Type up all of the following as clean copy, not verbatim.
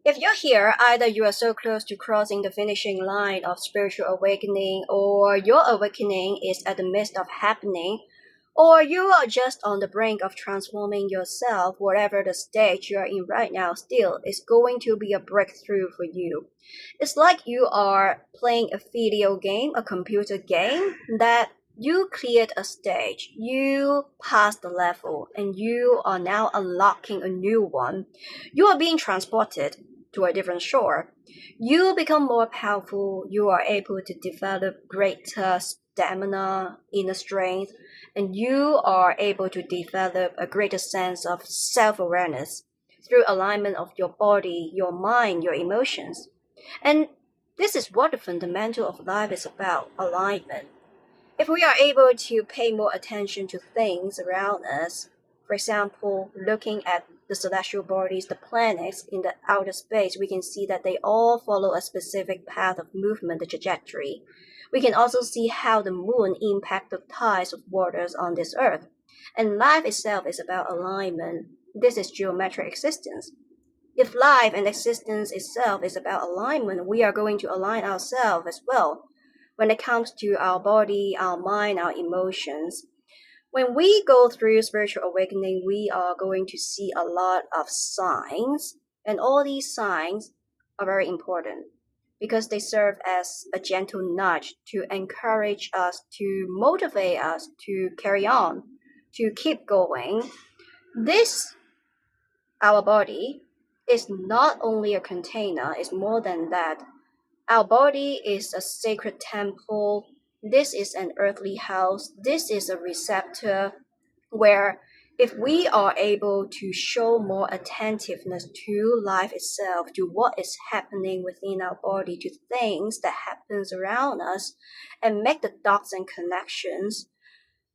If you're here, either you are so close to crossing the finishing line of spiritual awakening, or your awakening is at the midst of happening, or you are just on the brink of transforming yourself. Whatever the stage you are in right now, still is going to be a breakthrough for you. It's like you are playing a video game, a computer game, that you cleared a stage, you passed the level, and you are now unlocking a new one. You are being transported to a different shore. You become more powerful, you are able to develop greater stamina, inner strength, and you are able to develop a greater sense of self awareness through alignment of your body, your mind, your emotions. And this is what the fundamental of life is about, alignment. If we are able to pay more attention to things around us, for example, looking at the celestial bodies, the planets in the outer space, we can see that they all follow a specific path of movement, the trajectory. We can also see how the moon impacts the tides of waters on this earth. And life itself is about alignment. This is geometric existence. If life and existence itself is about alignment, we are going to align ourselves as well when it comes to our body, our mind, our emotions. When we go through spiritual awakening, we are going to see a lot of signs, and all these signs are very important because they serve as a gentle nudge to encourage us, to motivate us to carry on, to keep going. This, our body, is not only a container, it's more than that. Our body is a sacred temple. This is an earthly house. This is a receptor where if we are able to show more attentiveness to life itself, to what is happening within our body, to things that happens around us, and make the dots and connections,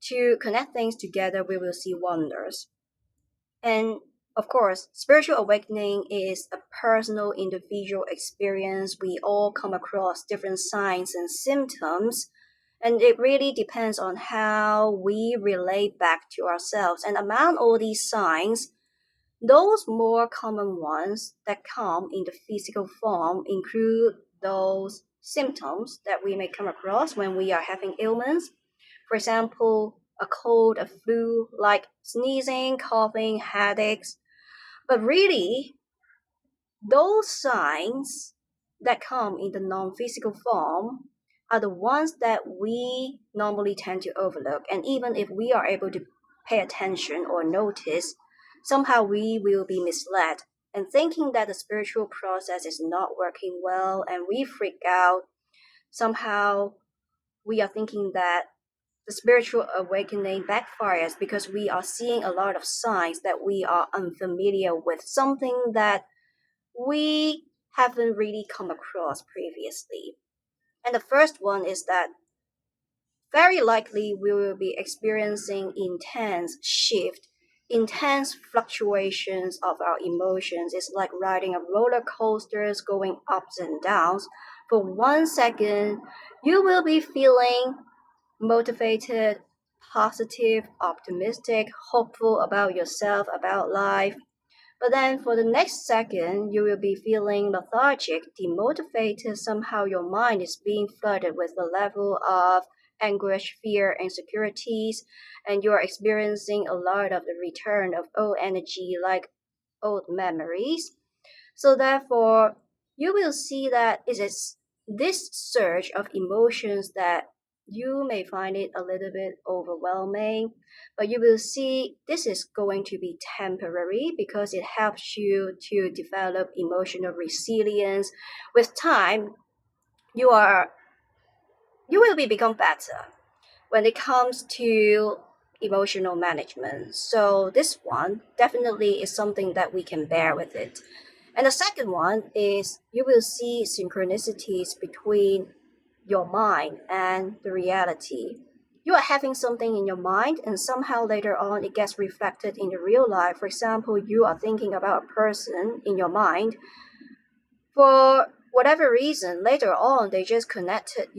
to connect things together, we will see wonders. And of course, spiritual awakening is a personal, individual experience. We all come across different signs and symptoms, and it really depends on how we relate back to ourselves. And among all these signs, those more common ones that come in the physical form include those symptoms that we may come across when we are having ailments. For example, a cold, a flu, like sneezing, coughing, headaches. But really, those signs that come in the non physical form are the ones that we normally tend to overlook. And even if we are able to pay attention or notice, somehow we will be misled and thinking that the spiritual process is not working well and we freak out. Somehow we are thinking that the spiritual awakening backfires because we are seeing a lot of signs that we are unfamiliar with, something that we haven't really come across previously. And the first one is that very likely we will be experiencing intense shift, intense fluctuations of our emotions. It's like riding a roller coaster going ups and downs. For 1 second, you will be feeling motivated, positive, optimistic, hopeful about yourself, about life. But then for the next second, you will be feeling lethargic, demotivated. Somehow your mind is being flooded with a level of anguish, fear, insecurities, and you are experiencing a lot of the return of old energy like old memories. So therefore, you will see that it is this surge of emotions that you may find it a little bit overwhelming, but you will see this is going to be temporary because it helps you to develop emotional resilience. With time, you are you will be become better when it comes to emotional management. So this one definitely is something that we can bear with it. And the second one is you will see synchronicities between your mind and the reality. You are having something in your mind, and somehow later on it gets reflected in the real life. For example, you are thinking about a person in your mind. For whatever reason, later on they just connected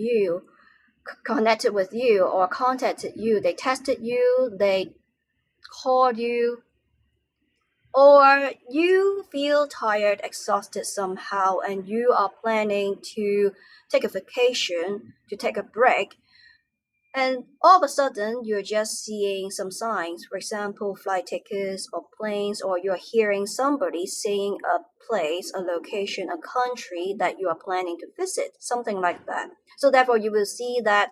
with you or contacted you. They tested you, they called you, or you feel tired, exhausted somehow, and you are planning to take a vacation, to take a break, and all of a sudden you're just seeing some signs, for example, flight tickets or planes, or you're hearing somebody saying a place, a location, a country that you are planning to visit, something like that. So therefore you will see that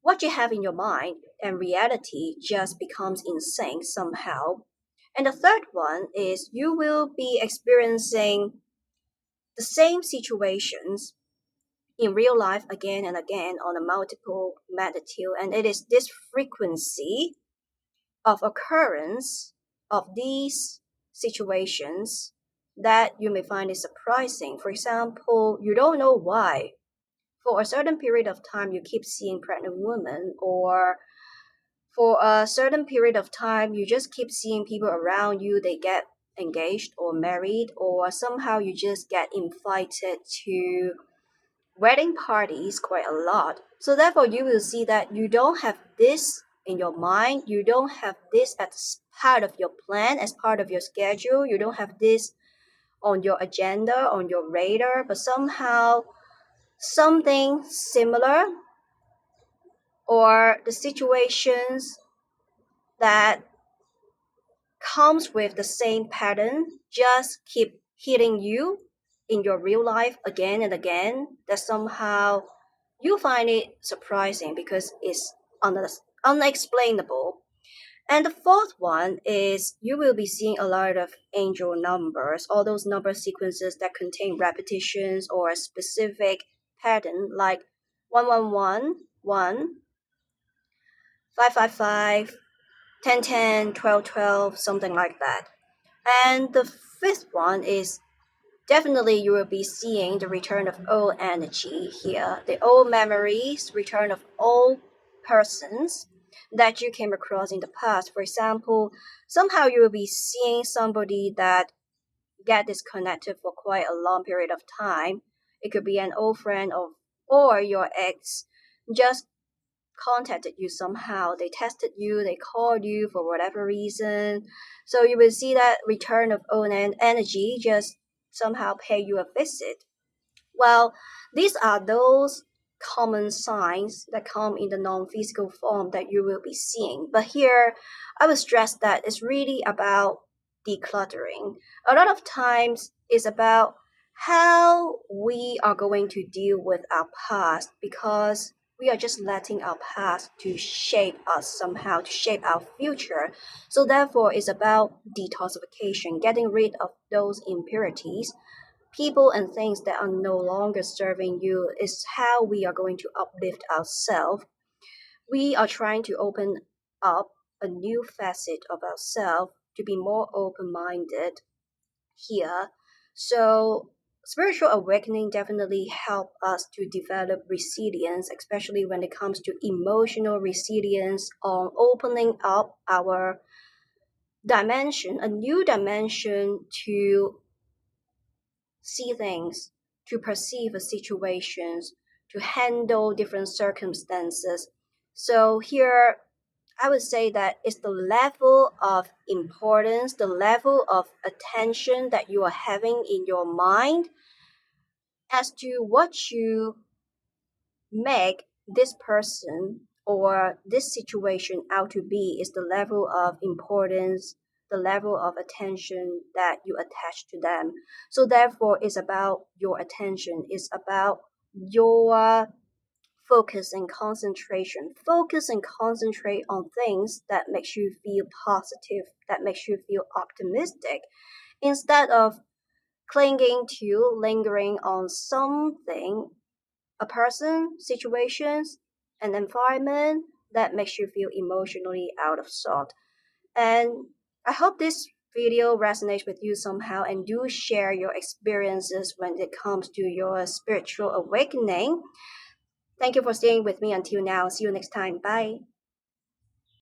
what you have in your mind and reality just becomes in sync somehow. And the third one is you will be experiencing the same situations in real life again and again on a multiple magnitude, and it is this frequency of occurrence of these situations that you may find it surprising. For example, you don't know why for a certain period of time you keep seeing pregnant women, or for a certain period of time you just keep seeing people around you, they get engaged or married, or somehow you just get invited to wedding parties quite a lot. So therefore you will see that you don't have this in your mind, you don't have this as part of your plan, as part of your schedule, you don't have this on your agenda, on your radar, but somehow something similar, or the situations that comes with the same pattern just keep hitting you in your real life again and again, that somehow you find it surprising because it's unexplainable. And the fourth one is you will be seeing a lot of angel numbers, all those number sequences that contain repetitions or a specific pattern, like 111, 555, 1010, 1212, something like that. And the fifth one is definitely you will be seeing the return of old energy here, the old memories, return of old persons that you came across in the past. For example, somehow you will be seeing somebody that get disconnected for quite a long period of time. It could be an old friend or your ex just contacted you somehow. They tested you, they called you for whatever reason. So you will see that return of own energy just somehow pay you a visit. Well, these are those common signs that come in the non-physical form that you will be seeing. But here, I will stress that it's really about decluttering. A lot of times, it's about how we are going to deal with our past, because we are just letting our past to shape us somehow, to shape our future. So therefore, it's about detoxification, getting rid of those impurities, people and things that are no longer serving you. Is how we are going to uplift ourselves. We are trying to open up a new facet of ourselves to be more open-minded here. So spiritual awakening definitely help us to develop resilience, especially when it comes to emotional resilience, on opening up our dimension, a new dimension to see things, to perceive situations, to handle different circumstances. So here, I would say that it's the level of importance, the level of attention that you are having in your mind as to what you make this person or this situation out to be, is the level of importance, the level of attention that you attach to them. So therefore, it's about your attention, it's about your focus and concentration. Focus and concentrate on things that makes you feel positive, that makes you feel optimistic, instead of clinging to, lingering on something, a person, situations, an environment that makes you feel emotionally out of sort. And I hope this video resonates with you somehow, and do share your experiences when it comes to your spiritual awakening. Thank you for staying with me until now. See you next time. Bye.